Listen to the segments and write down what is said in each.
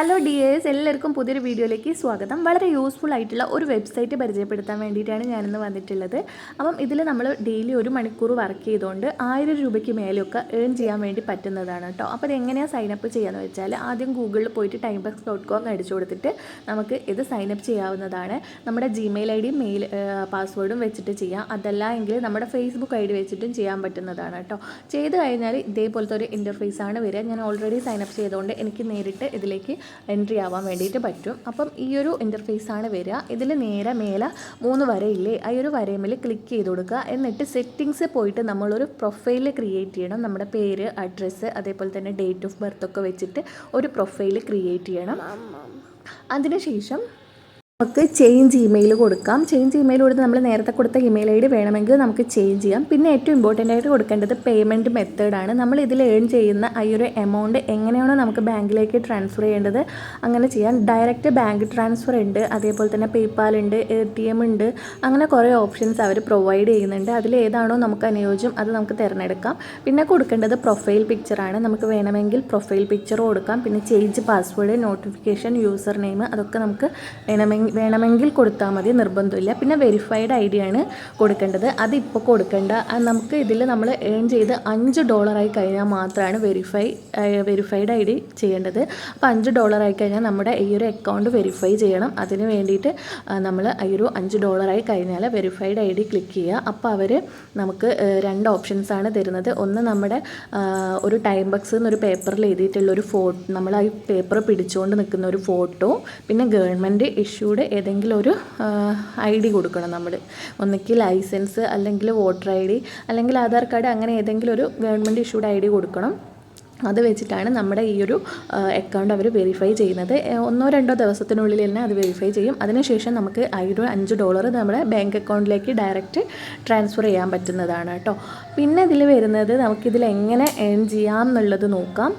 Hello dears, എല്ലാവർക്കും പുതിയൊരു വീഡിയോയിലേക്ക് സ്വാഗതം. വളരെ യൂസ്ഫുൾ ആയിട്ടുള്ള ഒരു വെബ്സൈറ്റ് പരിചയപ്പെടുത്താൻ വേണ്ടിയിട്ടാണ് ഞാനിന്ന് വന്നിട്ടുള്ളത്. അപ്പം ഇതിൽ നമ്മൾ ഡെയിലി 1 മണിക്കൂർ വർക്ക് ചെയ്തുകൊണ്ട് 1000 രൂപയ്ക്ക് മേലെയൊക്കെ ഏൺ ചെയ്യാൻ വേണ്ടി പറ്റുന്നതാണ് കേട്ടോ. അപ്പോൾ അതെങ്ങനെയാണ് സൈനപ്പ് ചെയ്യാന്ന് വെച്ചാൽ ആദ്യം ഗൂഗിളിൽ പോയിട്ട് timebox.com അടിച്ചു കൊടുത്തിട്ട് നമുക്ക് ഇത് സൈനപ്പ് ചെയ്യാവുന്നതാണ്. നമ്മുടെ ജിമെയിൽ ID മെയിൽ പാസ്വേഡും വെച്ചിട്ട് ചെയ്യാം. അതല്ല എങ്കിൽ നമ്മുടെ ഫേസ്ബുക്ക് ID വെച്ചിട്ടും ചെയ്യാൻ പറ്റുന്നതാണ് കേട്ടോ. ചെയ്ത് കഴിഞ്ഞാൽ ഇതേപോലത്തെ ഒരു ഇൻ്റർഫേസ് ആണ് വരിക. ഞാൻ ഓൾറെഡി സൈനപ്പ് ചെയ്തുകൊണ്ട് എനിക്ക് നേരിട്ട് ഇതിലേക്ക് എൻട്രി ആവാൻ വേണ്ടിയിട്ട് പറ്റും. അപ്പം ഈ ഒരു ഇൻ്റർഫേസ് ആണ് വരിക. ഇതിൽ നേരെ മേലെ 3 വരയില്ലേ, ആ ഒരു വരയിൽ ക്ലിക്ക് ചെയ്ത് കൊടുക്കുക. എന്നിട്ട് സെറ്റിങ്സ് പോയിട്ട് നമ്മളൊരു പ്രൊഫൈൽ ക്രിയേറ്റ് ചെയ്യണം. നമ്മുടെ പേര്, അഡ്രസ്സ്, അതേപോലെ തന്നെ ഡേറ്റ് ഓഫ് ബർത്ത് ഒക്കെ വെച്ചിട്ട് ഒരു പ്രൊഫൈൽ ക്രിയേറ്റ് ചെയ്യണം. അതിനുശേഷം നമുക്ക് ചേഞ്ച് ഇമെയിൽ കൊടുക്കാം. ചേഞ്ച് ഇമെയിൽ കൊടുത്ത് നമ്മൾ നേരത്തെ കൊടുത്ത ഇമെയിൽ ID വേണമെങ്കിൽ നമുക്ക് ചേഞ്ച് ചെയ്യാം. പിന്നെ ഏറ്റവും ഇമ്പോർട്ടൻ്റ് ആയിട്ട് കൊടുക്കേണ്ടത് പേയ്മെൻറ്റ് മെത്തേഡാണ്. നമ്മൾ ഇതിൽ ഏൺ ചെയ്യുന്ന ഈ ഒരു എമൗണ്ട് എങ്ങനെയാണോ നമുക്ക് ബാങ്കിലേക്ക് ട്രാൻസ്ഫർ ചെയ്യേണ്ടത് അങ്ങനെ ചെയ്യാം. ഡയറക്റ്റ് ബാങ്ക് ട്രാൻസ്ഫർ ഉണ്ട്, അതേപോലെ തന്നെ പേയ്പാൽ ഉണ്ട്, ATM ഉണ്ട്, അങ്ങനെ കുറേ ഓപ്ഷൻസ് അവർ പ്രൊവൈഡ് ചെയ്യുന്നുണ്ട്. അതിൽ ഏതാണോ നമുക്ക് അനുയോജ്യം അത് നമുക്ക് തിരഞ്ഞെടുക്കാം. പിന്നെ കൊടുക്കേണ്ടത് പ്രൊഫൈൽ പിക്ചറാണ്. നമുക്ക് വേണമെങ്കിൽ പ്രൊഫൈൽ പിക്ചർ കൊടുക്കാം. പിന്നെ change password, notification, user name അതൊക്കെ നമുക്ക് വേണമെങ്കിൽ കൊടുത്താൽ മതി, നിർബന്ധമില്ല. പിന്നെ വെരിഫൈഡ് ID ആണ് കൊടുക്കേണ്ടത്. അതിപ്പോൾ കൊടുക്കേണ്ട. നമുക്ക് ഇതിൽ നമ്മൾ ഏൺ ചെയ്ത് $5 ആയി കഴിഞ്ഞാൽ മാത്രമാണ് വെരിഫൈഡ് ID ചെയ്യേണ്ടത്. അപ്പോൾ $5 ആയി കഴിഞ്ഞാൽ നമ്മുടെ ഈ ഒരു അക്കൗണ്ട് വെരിഫൈ ചെയ്യണം. അതിന് വേണ്ടിയിട്ട് നമ്മൾ ഈ ഒരു $5 ആയി കഴിഞ്ഞാൽ വെരിഫൈഡ് ID ക്ലിക്ക് ചെയ്യുക. അപ്പോൾ അവർ നമുക്ക് 2 ഓപ്ഷൻസാണ് തരുന്നത്. ഒന്ന് നമ്മുടെ ഒരു ടൈംബോക്സ് എന്നൊരു പേപ്പറിൽ എഴുതിയിട്ടുള്ളൊരു ഫോട്ടോ, നമ്മൾ ആ പേപ്പർ പിടിച്ചുകൊണ്ട് നിൽക്കുന്ന ഒരു ഫോട്ടോ, പിന്നെ ഗവൺമെൻറ് ഇഷ്യൂഡ് ഏതെങ്കിലും ഒരു ID കൊടുക്കണം. നമ്മൾ ഒന്നിക്ക് ലൈസൻസ്, അല്ലെങ്കിൽ വോട്ടർ ID, അല്ലെങ്കിൽ ആധാർ കാർഡ്, അങ്ങനെ ഏതെങ്കിലും ഒരു ഗവൺമെൻറ് ഇഷ്യൂഡ് ID കൊടുക്കണം. അത് വെച്ചിട്ടാണ് നമ്മുടെ ഈ ഒരു അക്കൗണ്ട് അവർ വെരിഫൈ ചെയ്യുന്നത്. 1-2 ദിവസത്തിനുള്ളിൽ തന്നെ അത് വെരിഫൈ ചെയ്യും. അതിനുശേഷം നമുക്ക് $5 നമ്മുടെ ബാങ്ക് അക്കൗണ്ടിലേക്ക് ഡയറക്റ്റ് ട്രാൻസ്ഫർ ചെയ്യാൻ പറ്റുന്നതാണ് കേട്ടോ. പിന്നെ ഇതിൽ വരുന്നത് നമുക്കിതിൽ എങ്ങനെ ഏൺ ചെയ്യാം എന്നുള്ളത് നോക്കാം.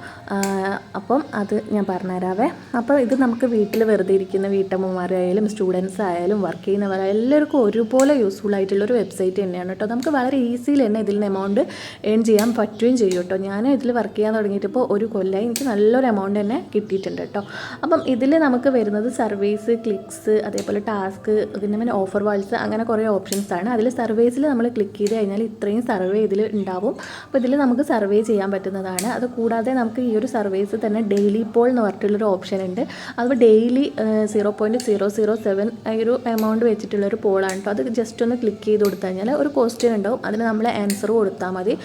അപ്പം അത് ഞാൻ പറഞ്ഞുതരാവേ. അപ്പോൾ ഇത് നമുക്ക് വീട്ടിൽ വെറുതെ ഇരിക്കുന്ന വീട്ടമ്മമാരായാലും സ്റ്റുഡൻസ് ആയാലും വർക്ക് ചെയ്യുന്നവരായാലും എല്ലാവർക്കും ഒരുപോലെ യൂസ്ഫുൾ ആയിട്ടുള്ളൊരു വെബ്സൈറ്റ് തന്നെയാണ് കേട്ടോ. നമുക്ക് വളരെ ഈസിയിൽ തന്നെ ഇതിൽ നിന്ന് എമൗണ്ട് ഏൺ ചെയ്യാൻ പറ്റുകയും ചെയ്യും കേട്ടോ. ഞാൻ ഇതിൽ വർക്ക് ചെയ്യാൻ തുടങ്ങിയിട്ടിപ്പോൾ 1 കൊല്ലമായി. എനിക്ക് നല്ലൊരു എമൗണ്ട് തന്നെ കിട്ടിയിട്ടുണ്ട് കേട്ടോ. അപ്പം ഇതിൽ നമുക്ക് വരുന്നത് സർവീസ്, ക്ലിക്സ്, അതേപോലെ ടാസ്ക്, പിന്നെ ഓഫർ വാൾസ്, അങ്ങനെ കുറേ ഓപ്ഷൻസ് ആണ്. അതിൽ സർവീസിൽ നമ്മൾ ക്ലിക്ക് ചെയ്ത് കഴിഞ്ഞാൽ ഇത്രയും സർവേ ഇതിൽ ഉണ്ടാവും. അപ്പോൾ ഇതിൽ നമുക്ക് സർവേ ചെയ്യാൻ പറ്റുന്നതാണ്. അത് കൂടാതെ നമുക്ക് ഈ ഒരു സർവീസ് തന്നെ ഡെയിലി പോൾ എന്ന് പറഞ്ഞിട്ടുള്ളൊരു ഓപ്ഷൻ ഉണ്ട്. അത് ഡെയിലി 0.007 ഈ ഒരു എമൗണ്ട് വെച്ചിട്ടുള്ളൊരു പോളാണ് കേട്ടോ. അത് ജസ്റ്റ് ഒന്ന് ക്ലിക്ക് ചെയ്ത് കൊടുത്തു കഴിഞ്ഞാൽ ഒരു ക്വസ്റ്റ്യൻ ഉണ്ടാവും. അതിന് നമ്മൾ ആൻസർ കൊടുത്താൽ മതി.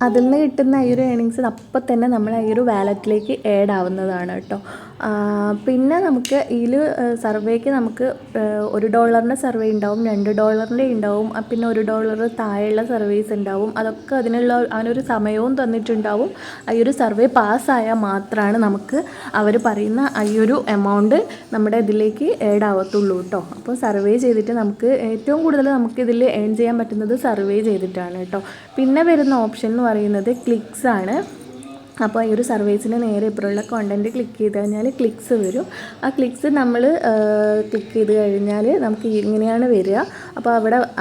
അതിൽ നിന്ന് കിട്ടുന്ന ഈ ഒരു ഏണിങ്സ് അപ്പം തന്നെ നമ്മൾ ഈ ഒരു വാലറ്റിലേക്ക് ആഡ് ആവുന്നതാണ് കേട്ടോ. പിന്നെ നമുക്ക് ഇതിൽ സർവേക്ക് നമുക്ക് $1 സർവേ ഉണ്ടാവും, $2 ഉണ്ടാവും, പിന്നെ $1 താഴെയുള്ള സർവീസ് ഉണ്ടാവും. അതൊക്കെ അതിനൊരു സമയവും തന്നിട്ടുണ്ടാവും. ഈ ഒരു സർവേ പാസ്സായാൽ മാത്രമാണ് നമുക്ക് അവർ പറയുന്ന ഈ ഒരു എമൗണ്ട് നമ്മുടെ ഇതിലേക്ക് ആഡ് ആവത്തുള്ളൂ കേട്ടോ. അപ്പോൾ സർവേ ചെയ്തിട്ട് നമുക്ക് ഏറ്റവും കൂടുതൽ നമുക്കിതിൽ ഏൺ ചെയ്യാൻ പറ്റുന്നത് സർവേ ചെയ്തിട്ടാണ് കേട്ടോ. പിന്നെ വരുന്ന ഓപ്ഷൻ എന്ന് പറയുന്നത് ക്ലിക്സ് ആണ്. അപ്പോൾ ഈ ഒരു സർവീസിന് നേരെ ഇപ്പോഴുള്ള കോണ്ടൻറ്റ് ക്ലിക്ക് ചെയ്ത് കഴിഞ്ഞാൽ ക്ലിക്സ് വരും. ആ ക്ലിക്സ് നമ്മൾ ക്ലിക്ക് ചെയ്ത് കഴിഞ്ഞാൽ നമുക്ക് ഇങ്ങനെയാണ് വരിക. അപ്പോൾ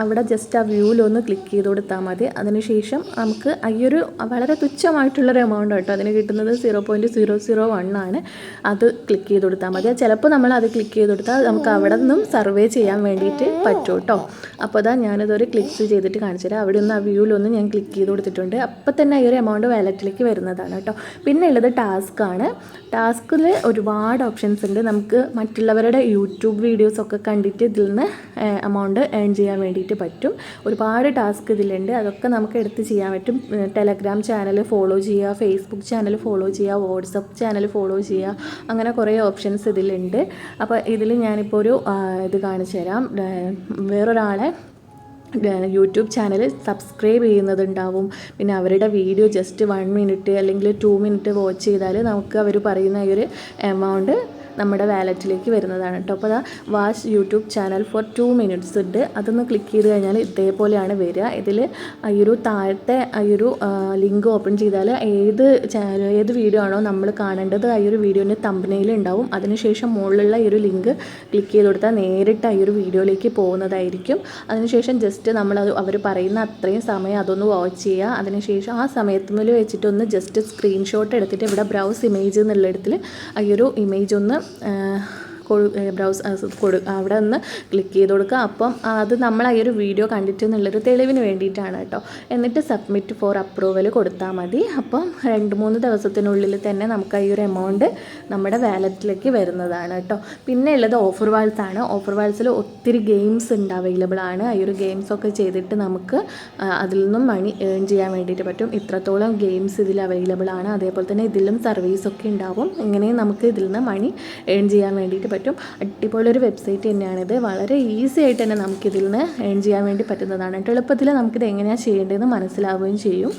അവിടെ ജസ്റ്റ് ആ വ്യൂവിലൊന്ന് ക്ലിക്ക് ചെയ്ത് കൊടുത്താൽ മതി. അതിനുശേഷം നമുക്ക് ഈ ഒരു വളരെ തുച്ഛമായിട്ടുള്ളൊരു എമൗണ്ട് കേട്ടോ അതിന് കിട്ടുന്നത്. 0.001 ആണ്. അത് ക്ലിക്ക് ചെയ്ത് കൊടുത്താൽ മതി. ചിലപ്പോൾ നമ്മൾ അത് ക്ലിക്ക് ചെയ്ത് കൊടുത്താൽ നമുക്ക് അവിടെ നിന്നും സർവേ ചെയ്യാൻ വേണ്ടിയിട്ട് പറ്റും കേട്ടോ. അപ്പോൾ അതാ ഞാനിതൊരു ക്ലിക്സ് ചെയ്തിട്ട് കാണിച്ചു തരാം. അവിടെ ഒന്ന് ആ വ്യൂവിലൊന്ന് ഞാൻ ക്ലിക്ക് ചെയ്ത് കൊടുത്തിട്ടുണ്ട്. അപ്പോൾ തന്നെ ഈ ഒരു എമൗണ്ട് വാലറ്റിലേക്ക് വരുന്നതാണ് കേട്ടോ. പിന്നെ ഉള്ളത് ടാസ്ക്കാണ്. ടാസ്കിൽ ഒരുപാട് ഓപ്ഷൻസ് ഉണ്ട്. നമുക്ക് മറ്റുള്ളവരുടെ യൂട്യൂബ് വീഡിയോസൊക്കെ കണ്ടിട്ട് ഇതിൽ നിന്ന് എമൗണ്ട് ഏൺ ചെയ്യാൻ വേണ്ടിയിട്ട് പറ്റും. ഒരുപാട് ടാസ്ക് ഇതിലുണ്ട്. അതൊക്കെ നമുക്ക് എടുത്ത് ചെയ്യാൻ പറ്റും. ടെലഗ്രാം ചാനൽ ഫോളോ ചെയ്യുക, ഫേസ്ബുക്ക് ചാനൽ ഫോളോ ചെയ്യുക, വാട്സപ്പ് ചാനൽ ഫോളോ ചെയ്യുക, അങ്ങനെ കുറേ ഓപ്ഷൻസ് ഇതിലുണ്ട്. അപ്പോൾ ഇതിൽ ഞാനിപ്പോൾ ഒരു ഇത് കാണിച്ചു തരാം. വേറൊരാളെ യൂട്യൂബ് ചാനൽ സബ്സ്ക്രൈബ് ചെയ്യുന്നതുണ്ടാവും. പിന്നെ അവരുടെ വീഡിയോ ജസ്റ്റ് 1 മിനിറ്റ് അല്ലെങ്കിൽ 2 മിനിറ്റ് വാച്ച് ചെയ്താൽ നമുക്ക് അവർ പറയുന്ന ഈ ഒരു എമൗണ്ട് നമ്മുടെ വാലറ്റിലേക്ക് വരുന്നതാണ് കേട്ടോ. അപ്പോൾ അതാ watch YouTube channel for 2 minutes ഉണ്ട്. അതൊന്ന് ക്ലിക്ക് ചെയ്ത് കഴിഞ്ഞാൽ ഇതേപോലെയാണ് വരിക. ഇതിൽ ഈ ഒരു താഴത്തെ ഈ ഒരു ലിങ്ക് ഓപ്പൺ ചെയ്താൽ ഏത് വീഡിയോ ആണോ നമ്മൾ കാണേണ്ടത് ഈ ഒരു വീഡിയോൻ്റെ തമ്പനെയിൽ ഉണ്ടാവും. അതിനുശേഷം മുകളിലുള്ള ഈ ഒരു ലിങ്ക് ക്ലിക്ക് ചെയ്ത് കൊടുത്താൽ നേരിട്ട് ഈ ഒരു വീഡിയോയിലേക്ക് പോകുന്നതായിരിക്കും. അതിനുശേഷം ജസ്റ്റ് അവർ പറയുന്ന അത്രയും സമയം അതൊന്ന് വാച്ച് ചെയ്യുക. അതിനുശേഷം ആ സമയത്തുമ്മിൽ വെച്ചിട്ടൊന്ന് ജസ്റ്റ് സ്ക്രീൻഷോട്ട് എടുത്തിട്ട് ഇവിടെ ബ്രൗസ് ഇമേജ് എന്നുള്ളിടത്തിൽ ഈ ഒരു ഇമേജ് ഒന്ന് അവിടെ ഒന്ന് ക്ലിക്ക് ചെയ്ത് കൊടുക്കുക. അപ്പം അത് നമ്മൾ ഈ ഒരു വീഡിയോ കണ്ടിട്ട് എന്നുള്ളൊരു തെളിവിന് വേണ്ടിയിട്ടാണ് കേട്ടോ. എന്നിട്ട് സബ്മിറ്റ് ഫോർ അപ്രൂവൽ കൊടുത്താൽ മതി. അപ്പം 2-3 ദിവസത്തിനുള്ളിൽ തന്നെ നമുക്ക് ഈ ഒരു എമൗണ്ട് നമ്മുടെ വാലറ്റിലേക്ക് വരുന്നതാണ് കേട്ടോ. പിന്നെ ഉള്ളത് ഓഫർ വാൾസ് ആണ്. ഓഫർ വാൾസിൽ ഒത്തിരി ഗെയിംസ് ഉണ്ട്, അവൈലബിൾ ആണ്. ഈ ഒരു ഗെയിംസൊക്കെ ചെയ്തിട്ട് നമുക്ക് അതിൽ നിന്നും മണി ഏൺ ചെയ്യാൻ വേണ്ടിയിട്ട് പറ്റും. ഇത്രത്തോളം ഗെയിംസ് ഇതിൽ അവൈലബിൾ ആണ്. അതേപോലെ തന്നെ ഇതിലും സർവീസൊക്കെ ഉണ്ടാവും. ഇങ്ങനെയും നമുക്ക് ഇതിൽ നിന്ന് മണി ഏൺ ചെയ്യാൻ വേണ്ടിയിട്ട് പറ്റും. അടിപൊളി ഒരു വെബ്സൈറ്റ് തന്നെയാണിത്. വളരെ ഈസി ആയിട്ട് തന്നെ നമുക്കിതിൽ നിന്ന് ഏൺ ചെയ്യാൻ വേണ്ടി പറ്റുന്നതാണ്. എളുപ്പത്തിൽ നമുക്കിത് എങ്ങനെയാണ് ചെയ്യേണ്ടതെന്ന് മനസ്സിലാവുകയും ചെയ്യും.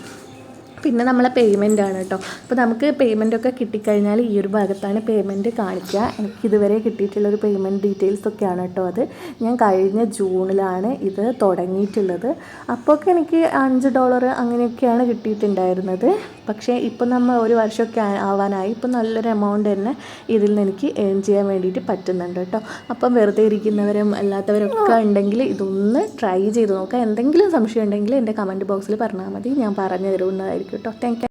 പിന്നെ നമ്മളെ പേയ്മെൻ്റ് ആണ് കേട്ടോ. അപ്പോൾ നമുക്ക് പേയ്മെൻറ്റൊക്കെ കിട്ടിക്കഴിഞ്ഞാൽ ഈ ഒരു ഭാഗത്താണ് പേയ്മെൻറ്റ് കാണിക്കുക. എനിക്ക് ഇതുവരെ കിട്ടിയിട്ടുള്ളൊരു പേയ്മെൻറ്റ് ഡീറ്റെയിൽസൊക്കെയാണ് കേട്ടോ. അത് ഞാൻ കഴിഞ്ഞ ജൂണിലാണ് ഇത് തുടങ്ങിയിട്ടുള്ളത്. അപ്പോഴൊക്കെ എനിക്ക് $5 അങ്ങനെയൊക്കെയാണ് കിട്ടിയിട്ടുണ്ടായിരുന്നത്. പക്ഷേ ഇപ്പം നമ്മൾ ഒരു വർഷമൊക്കെ ആവാനായി. ഇപ്പം നല്ലൊരു എമൗണ്ട് തന്നെ ഇതിൽ നിന്ന് എനിക്ക് ഏൺ ചെയ്യാൻ വേണ്ടിയിട്ട് പറ്റുന്നുണ്ട് കേട്ടോ. അപ്പം വെറുതെ ഇരിക്കുന്നവരും അല്ലാത്തവരൊക്കെ ഉണ്ടെങ്കിൽ ഇതൊന്ന് ട്രൈ ചെയ്ത് നോക്കുക. എന്തെങ്കിലും സംശയം ഉണ്ടെങ്കിൽ എൻ്റെ കമൻറ്റ് ബോക്സിൽ പറഞ്ഞാൽ മതി, ഞാൻ പറഞ്ഞു തരുന്നതായിരിക്കും കേട്ടോ. Thank you.